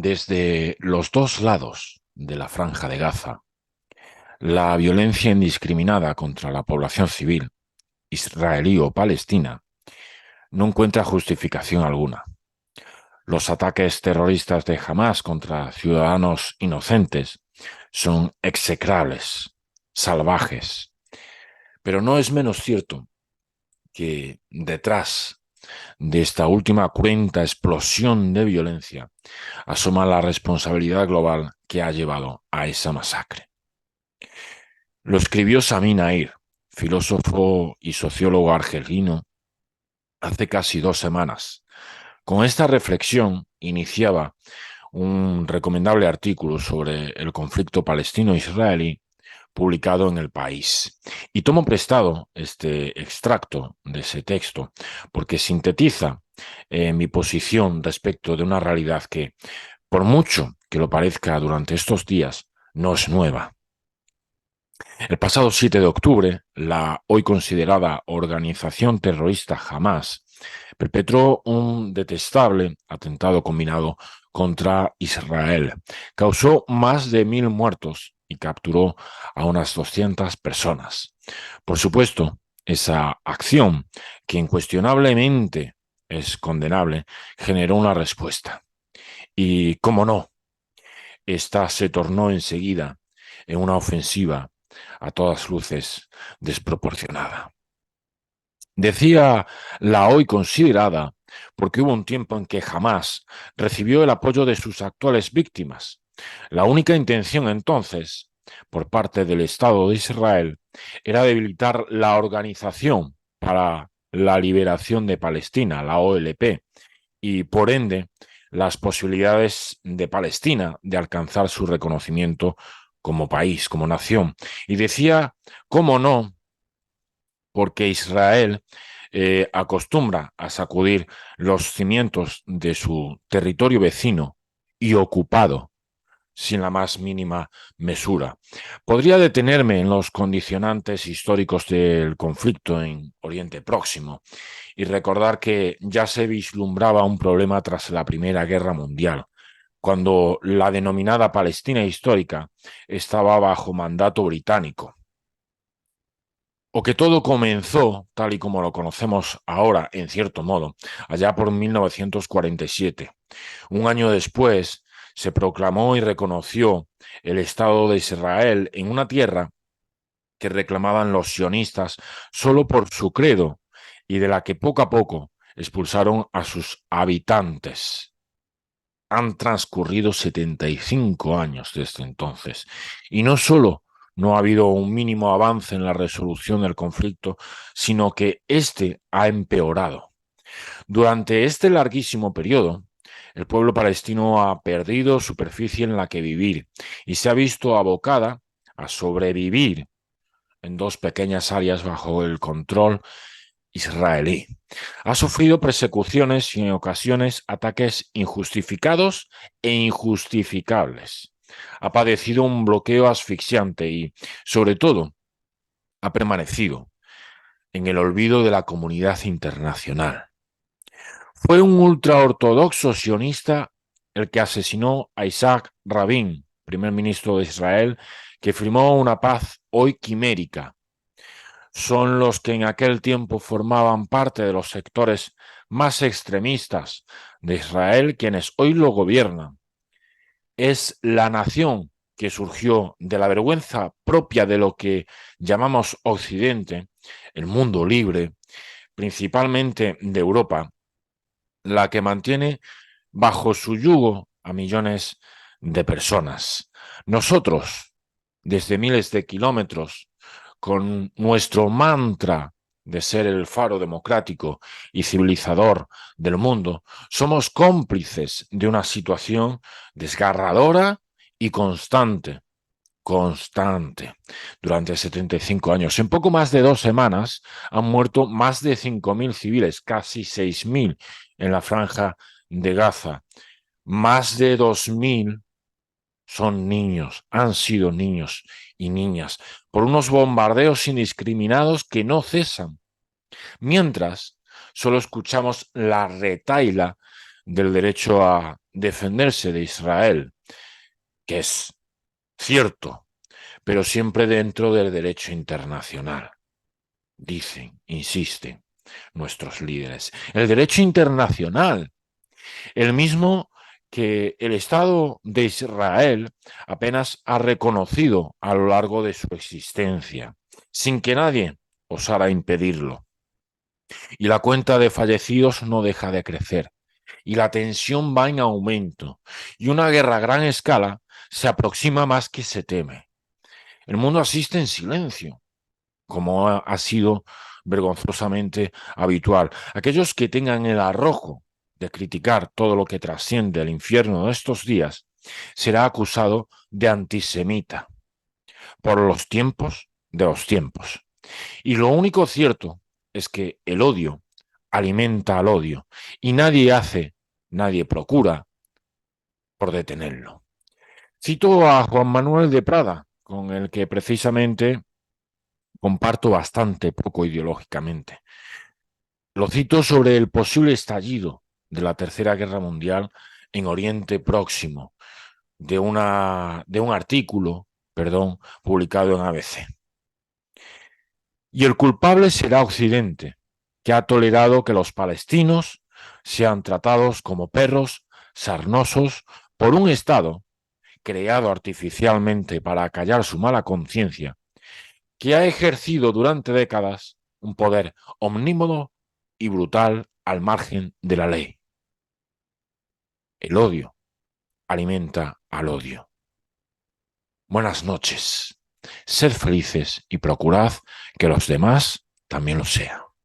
Desde los dos lados de la Franja de Gaza, la violencia indiscriminada contra la población civil, israelí o palestina, no encuentra justificación alguna. Los ataques terroristas de Hamás contra ciudadanos inocentes son execrables, salvajes, pero no es menos cierto que detrás de esta última cruenta explosión de violencia asoma la responsabilidad global que ha llevado a esa masacre. Lo escribió Sami Nair, filósofo y sociólogo argelino, hace casi 2 semanas. Con esta reflexión iniciaba un recomendable artículo sobre el conflicto palestino-israelí publicado en El País. Y tomo prestado este extracto de ese texto porque sintetiza mi posición respecto de una realidad que, por mucho que lo parezca durante estos días, no es nueva. El pasado 7 de octubre, la hoy considerada organización terrorista Hamás perpetró un detestable atentado combinado contra Israel. Causó más de 1.000 muertos y capturó a unas 200 personas. Por supuesto, esa acción, que incuestionablemente es condenable, generó una respuesta. Y, cómo no, esta se tornó enseguida en una ofensiva a todas luces desproporcionada. Decía la hoy considerada porque hubo un tiempo en que jamás recibió el apoyo de sus actuales víctimas. La única intención entonces, por parte del Estado de Israel, era debilitar la Organización para la Liberación de Palestina, la OLP, y por ende las posibilidades de Palestina de alcanzar su reconocimiento como país, como nación. Y decía, cómo no, porque Israel acostumbra a sacudir los cimientos de su territorio vecino y ocupado sin la más mínima mesura. Podría detenerme en los condicionantes históricos del conflicto en Oriente Próximo y recordar que ya se vislumbraba un problema tras la Primera Guerra Mundial, cuando la denominada Palestina histórica estaba bajo mandato británico. O que todo comenzó, tal y como lo conocemos ahora, en cierto modo, allá por 1947. Un año después, se proclamó y reconoció el Estado de Israel en una tierra que reclamaban los sionistas solo por su credo y de la que poco a poco expulsaron a sus habitantes. Han transcurrido 75 años desde entonces y no solo no ha habido un mínimo avance en la resolución del conflicto, sino que éste ha empeorado. Durante este larguísimo periodo, el pueblo palestino ha perdido superficie en la que vivir y se ha visto abocada a sobrevivir en dos pequeñas áreas bajo el control israelí. Ha sufrido persecuciones y en ocasiones ataques injustificados e injustificables. Ha padecido un bloqueo asfixiante y, sobre todo, ha permanecido en el olvido de la comunidad internacional. Fue un ultraortodoxo sionista el que asesinó a Isaac Rabin, primer ministro de Israel, que firmó una paz hoy quimérica. Son los que en aquel tiempo formaban parte de los sectores más extremistas de Israel quienes hoy lo gobiernan. Es la nación que surgió de la vergüenza propia de lo que llamamos Occidente, el mundo libre, principalmente de Europa, la que mantiene bajo su yugo a millones de personas. Nosotros, desde miles de kilómetros, con nuestro mantra de ser el faro democrático y civilizador del mundo, somos cómplices de una situación desgarradora y constante. Durante 75 años. En poco más de 2 semanas han muerto más de 5.000 civiles, casi 6.000 en la franja de Gaza. Más de 2.000 son niños, han sido niños y niñas, por unos bombardeos indiscriminados que no cesan. Mientras, solo escuchamos la retahíla del derecho a defenderse de Israel, que es cierto, pero siempre dentro del derecho internacional. Dicen, insisten nuestros líderes. El derecho internacional, el mismo que el Estado de Israel apenas ha reconocido a lo largo de su existencia, sin que nadie osara impedirlo. Y la cuenta de fallecidos no deja de crecer. Y la tensión va en aumento. Y una guerra a gran escala se aproxima más que se teme. El mundo asiste en silencio, como ha sido vergonzosamente habitual. Aquellos que tengan el arrojo de criticar todo lo que trasciende el infierno de estos días, será acusado de antisemita por los tiempos de los tiempos. Y lo único cierto es que el odio alimenta al odio y nadie procura por detenerlo. Cito a Juan Manuel de Prada, con el que precisamente comparto bastante poco ideológicamente. Lo cito sobre el posible estallido de la Tercera Guerra Mundial en Oriente Próximo, de un artículo, publicado en ABC. Y el culpable será Occidente, que ha tolerado que los palestinos sean tratados como perros sarnosos por un Estado creado artificialmente para acallar su mala conciencia, que ha ejercido durante décadas un poder omnímodo y brutal al margen de la ley. El odio alimenta al odio. Buenas noches. Sed felices y procurad que los demás también lo sean.